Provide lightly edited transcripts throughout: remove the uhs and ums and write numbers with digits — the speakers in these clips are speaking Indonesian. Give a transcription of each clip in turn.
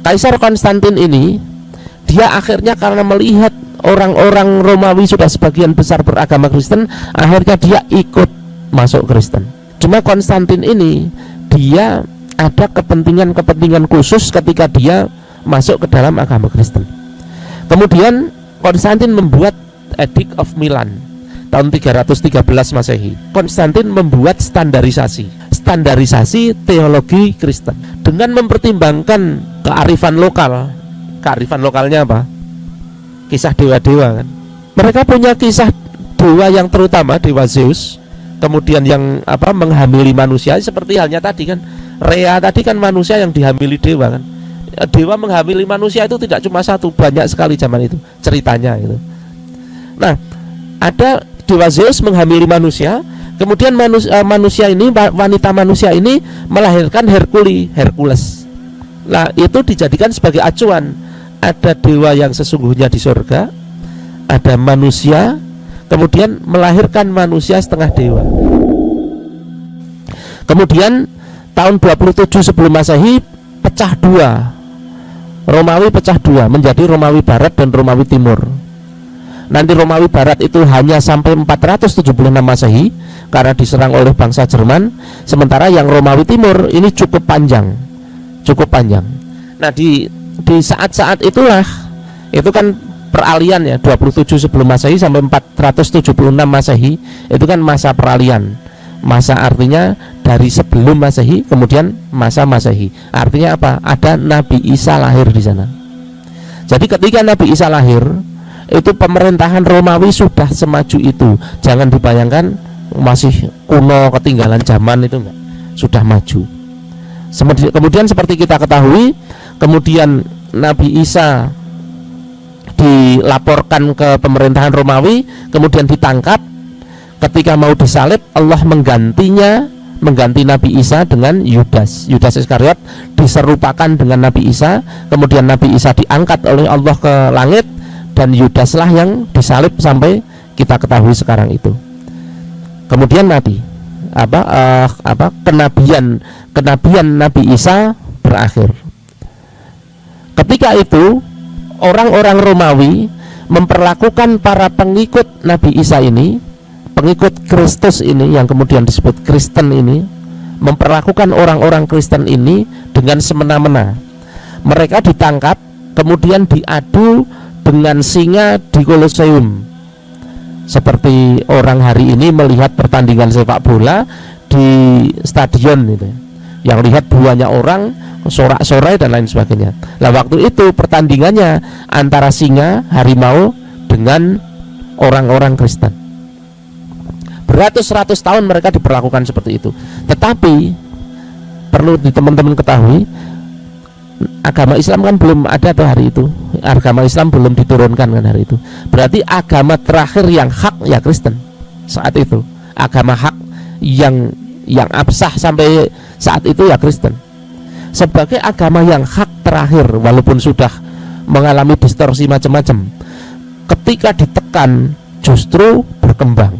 Kaisar Konstantin ini, dia akhirnya karena melihat orang-orang Romawi sudah sebagian besar beragama Kristen, akhirnya dia ikut masuk Kristen. Cuma Konstantin ini, dia ada kepentingan khusus ketika dia masuk ke dalam agama Kristen. Kemudian Konstantin membuat Edict of Milan tahun 313 Masehi. Konstantin membuat standarisasi teologi Kristen dengan mempertimbangkan kearifan lokal. Kearifan lokalnya apa? Kisah dewa-dewa kan. Mereka punya kisah dewa yang terutama dewa Zeus, kemudian yang menghamili manusia, seperti halnya tadi kan, Rhea tadi kan manusia yang dihamili dewa kan. Dewa menghamili manusia itu tidak cuma satu, banyak sekali zaman itu ceritanya itu. Nah, ada dewa Zeus menghamili manusia, kemudian manusia ini, wanita manusia ini melahirkan Hercules. Nah, itu dijadikan sebagai acuan. Ada dewa yang sesungguhnya di surga, ada manusia, kemudian melahirkan manusia setengah dewa. Kemudian tahun 27 sebelum Masehi pecah dua, Romawi pecah dua menjadi Romawi Barat dan Romawi Timur. Nanti Romawi Barat itu hanya sampai 476 Masehi karena diserang oleh bangsa Jerman, sementara yang Romawi Timur ini cukup panjang. Nah, di saat-saat itulah, itu kan peralihan ya, 27 sebelum Masehi sampai 476 Masehi, itu kan masa peralihan. Masa artinya dari sebelum Masehi kemudian masa Masehi. Artinya apa? Ada Nabi Isa lahir di sana. Jadi ketika Nabi Isa lahir, itu pemerintahan Romawi sudah semaju itu. Jangan dibayangkan masih kuno, ketinggalan zaman, itu enggak. Sudah maju. Kemudian seperti kita ketahui, kemudian Nabi Isa dilaporkan ke pemerintahan Romawi, kemudian ditangkap. Ketika mau disalib, Allah mengganti Nabi Isa dengan Yudas Iskariot, diserupakan dengan Nabi Isa. Kemudian Nabi Isa diangkat oleh Allah ke langit, dan Yudaslah yang disalib sampai kita ketahui sekarang itu. Kemudian kenabian Nabi Isa berakhir. Ketika itu orang-orang Romawi memperlakukan para pengikut Nabi Isa ini, pengikut Kristus ini yang kemudian disebut Kristen ini, memperlakukan orang-orang Kristen ini dengan semena-mena. Mereka ditangkap, kemudian diadu dengan singa di Koloseum, seperti orang hari ini melihat pertandingan sepak bola di stadion itu, yang lihat banyak orang sorak-sorai dan lain sebagainya. Nah, waktu itu pertandingannya antara singa, harimau dengan orang-orang Kristen. Beratus-ratus tahun mereka diperlakukan seperti itu. Tetapi perlu teman-teman ketahui, agama Islam kan belum ada tuh hari itu. Agama Islam belum diturunkan kan hari itu. Berarti agama terakhir yang hak ya Kristen saat itu. Agama hak yang absah sampai saat itu ya Kristen. Sebagai agama yang hak terakhir, walaupun sudah mengalami distorsi macam-macam, ketika ditekan justru berkembang.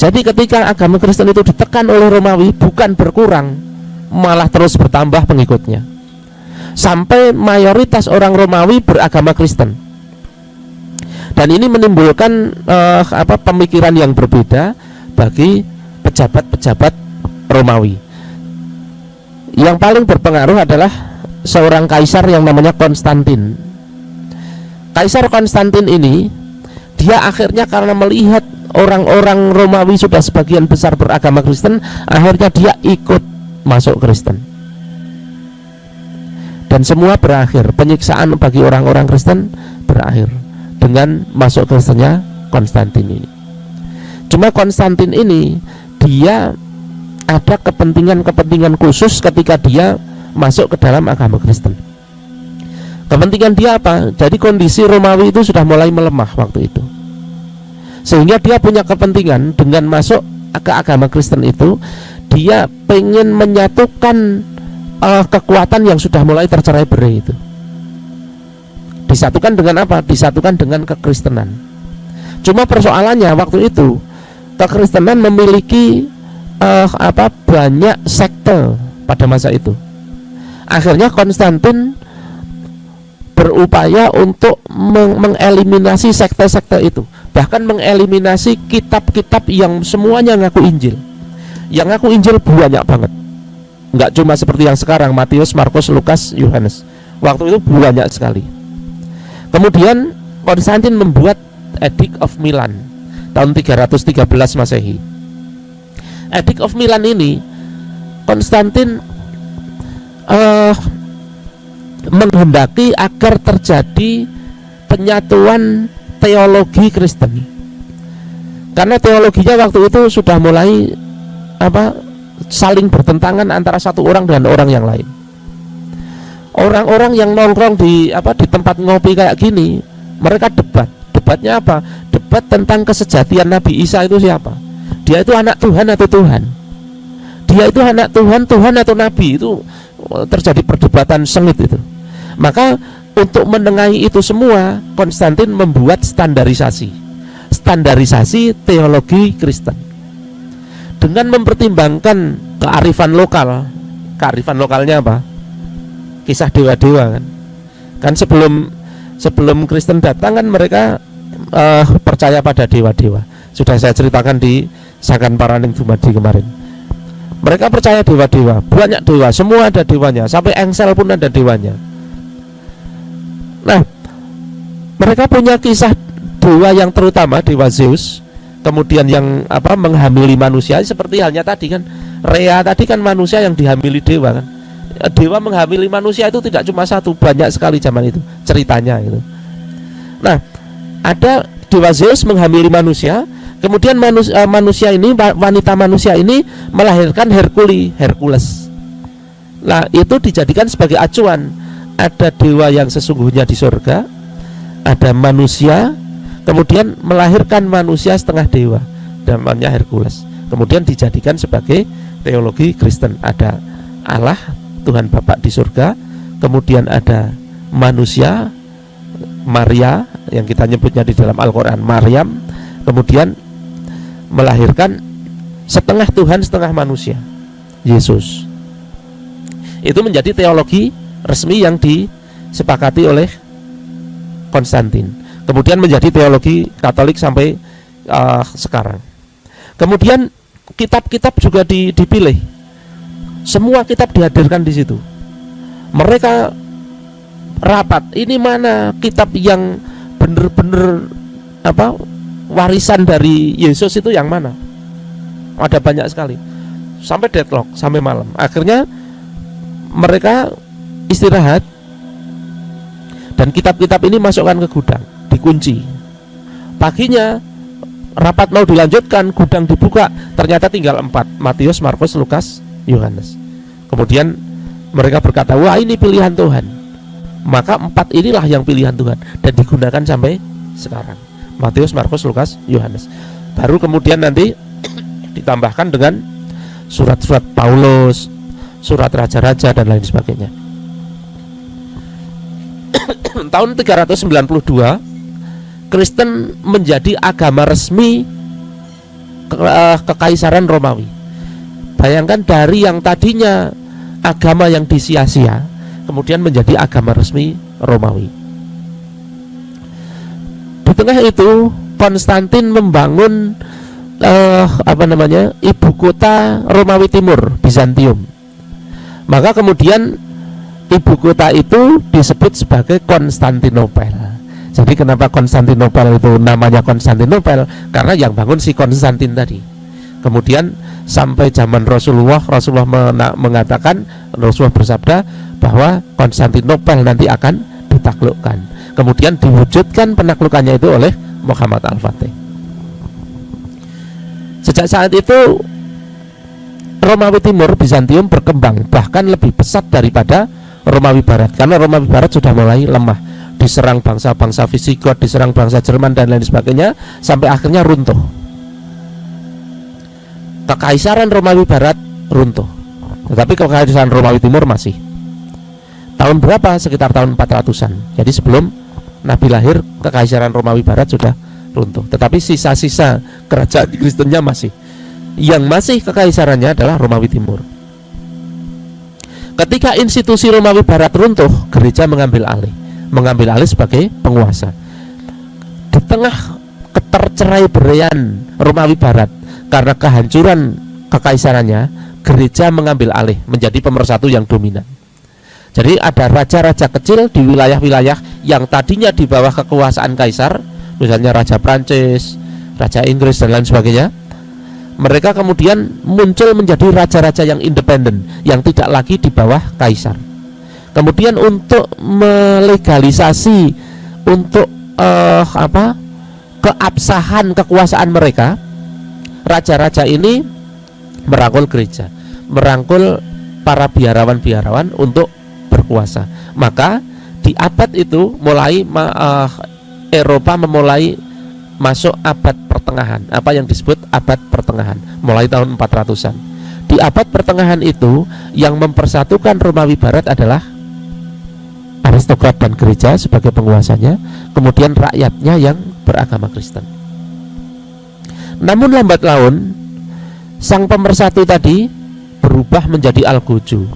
Jadi ketika agama Kristen itu ditekan oleh Romawi, bukan berkurang, malah terus bertambah pengikutnya, sampai mayoritas orang Romawi beragama Kristen. Dan ini menimbulkan pemikiran yang berbeda bagi pejabat-pejabat Romawi. Yang paling berpengaruh adalah seorang kaisar yang namanya Konstantin. Kaisar Konstantin ini, dia akhirnya karena melihat orang-orang Romawi sudah sebagian besar beragama Kristen, akhirnya dia ikut masuk Kristen. Dan semua berakhir, penyiksaan bagi orang-orang Kristen berakhir dengan masuk Kristennya Konstantin ini. Cuma Konstantin ini, dia ada kepentingan khusus ketika dia masuk ke dalam agama Kristen. Kepentingan dia apa? Jadi kondisi Romawi itu sudah mulai melemah waktu itu, sehingga dia punya kepentingan dengan masuk ke agama Kristen itu. Dia pengen menyatukan kekuatan yang sudah mulai tercerai-berai itu. Disatukan dengan apa? Disatukan dengan kekristenan. Cuma persoalannya waktu itu kekristenan memiliki banyak sekte pada masa itu. Akhirnya Konstantin berupaya untuk mengeliminasi sekte-sekte itu, bahkan mengeliminasi kitab-kitab yang semuanya ngaku Injil. Yang ngaku Injil banyak banget, nggak cuma seperti yang sekarang Matius, Markus, Lukas, Yohanes. Waktu itu banyak sekali. Kemudian Konstantin membuat Edict of Milan tahun 313 Masehi. Edict of Milan ini Konstantin menghendaki agar terjadi penyatuan teologi Kristen, karena teologinya waktu itu sudah mulai saling bertentangan antara satu orang dengan orang yang lain. Orang-orang yang nongkrong di tempat ngopi kayak gini, mereka debatnya apa? Debat tentang kesejatian Nabi Isa itu siapa? Dia itu anak Tuhan atau Tuhan? Dia itu anak Tuhan, Tuhan atau Nabi? Itu terjadi perdebatan sengit itu. Maka untuk menengahi itu semua, Konstantin membuat standarisasi teologi Kristen dengan mempertimbangkan kearifan lokal. Kearifan lokalnya apa? Kisah dewa-dewa kan sebelum Kristen datang kan mereka percaya pada dewa-dewa. Sudah saya ceritakan di Sakan Paraning Dumadi kemarin. Mereka percaya dewa-dewa, banyak dewa, semua ada dewanya, sampai engsel pun ada dewanya. Nah, mereka punya kisah dewa yang terutama, dewa Zeus, kemudian yang menghamili manusia, seperti halnya tadi kan, Rea tadi kan manusia yang dihamili dewa kan. Dewa menghamili manusia itu tidak cuma satu, banyak sekali zaman itu ceritanya itu. Nah, ada dewa Zeus menghamili manusia, kemudian manusia ini, wanita manusia ini melahirkan Hercules. Nah, itu dijadikan sebagai acuan. Ada dewa yang sesungguhnya di surga, ada manusia, kemudian melahirkan manusia setengah dewa, namanya Hercules. Kemudian dijadikan sebagai teologi Kristen. Ada Allah, Tuhan Bapa di surga, kemudian ada manusia, Maria, yang kita nyebutnya di dalam Al-Quran Maryam, kemudian melahirkan setengah Tuhan setengah manusia, Yesus. Itu menjadi teologi resmi yang disepakati oleh Konstantin, kemudian menjadi teologi Katolik sampai sekarang. Kemudian kitab-kitab juga dipilih. Semua kitab dihadirkan di situ. Mereka rapat, ini mana kitab yang benar-benar warisan dari Yesus itu yang mana? Ada banyak sekali. Sampai deadlock, sampai malam. Akhirnya mereka istirahat dan kitab-kitab ini masukkan ke gudang, dikunci. Paginya rapat mau dilanjutkan, gudang dibuka, ternyata tinggal 4, Matius, Markus, Lukas, Yohanes. Kemudian mereka berkata, wah ini pilihan Tuhan. Maka 4 inilah yang pilihan Tuhan dan digunakan sampai sekarang, Matius, Markus, Lukas, Yohanes. Baru kemudian nanti ditambahkan dengan surat-surat Paulus, surat raja-raja dan lain sebagainya. Tahun 392 Kristen menjadi agama resmi Kekaisaran Romawi. Bayangkan, dari yang tadinya agama yang disia-sia kemudian menjadi agama resmi Romawi. Di tengah itu Konstantin membangun ibu kota Romawi Timur, Bizantium. Maka kemudian ibu kota itu disebut sebagai Konstantinopel. Jadi kenapa Konstantinopel itu namanya Konstantinopel? Karena yang bangun si Konstantin tadi. Kemudian sampai zaman Rasulullah mengatakan, Rasulullah bersabda bahwa Konstantinopel nanti akan ditaklukkan. Kemudian diwujudkan penaklukannya itu oleh Muhammad Al-Fatih. Sejak saat itu Romawi Timur, Bizantium berkembang, bahkan lebih pesat daripada Romawi Barat, karena Romawi Barat sudah mulai lemah, diserang bangsa-bangsa Visigot, diserang bangsa Jerman dan lain sebagainya, sampai akhirnya runtuh. Kekaisaran Romawi Barat runtuh, tetapi Kekaisaran Romawi Timur masih. Tahun berapa? Sekitar tahun 400-an. Jadi sebelum Nabi lahir, Kekaisaran Romawi Barat sudah runtuh, tetapi sisa-sisa kerajaan Kristennya masih. Yang masih kekaisarannya adalah Romawi Timur. Ketika institusi Romawi Barat runtuh, gereja mengambil alih. mengambil alih sebagai penguasa. Di tengah keterceraiberaian Romawi Barat karena kehancuran kekaisarannya, gereja mengambil alih menjadi pemersatu yang dominan. Jadi ada raja-raja kecil di wilayah-wilayah yang tadinya di bawah kekuasaan kaisar, misalnya Raja Prancis, Raja Inggris dan lain sebagainya. Mereka kemudian muncul menjadi raja-raja yang independen, yang tidak lagi di bawah kaisar. Kemudian untuk melegalisasi, untuk keabsahan kekuasaan mereka, raja-raja ini merangkul gereja, merangkul para biarawan-biarawan untuk berkuasa. Maka di abad itu mulai Eropa memulai masuk abad pertengahan, apa yang disebut abad pertengahan, mulai tahun 400-an. Di abad pertengahan itu yang mempersatukan Romawi Barat adalah aristokrat dan gereja sebagai penguasanya, kemudian rakyatnya yang beragama Kristen. Namun lambat laun sang pemersatu tadi berubah menjadi algojo.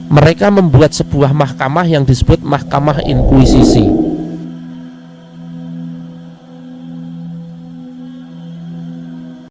Mereka membuat sebuah mahkamah yang disebut Mahkamah Inkuisisi.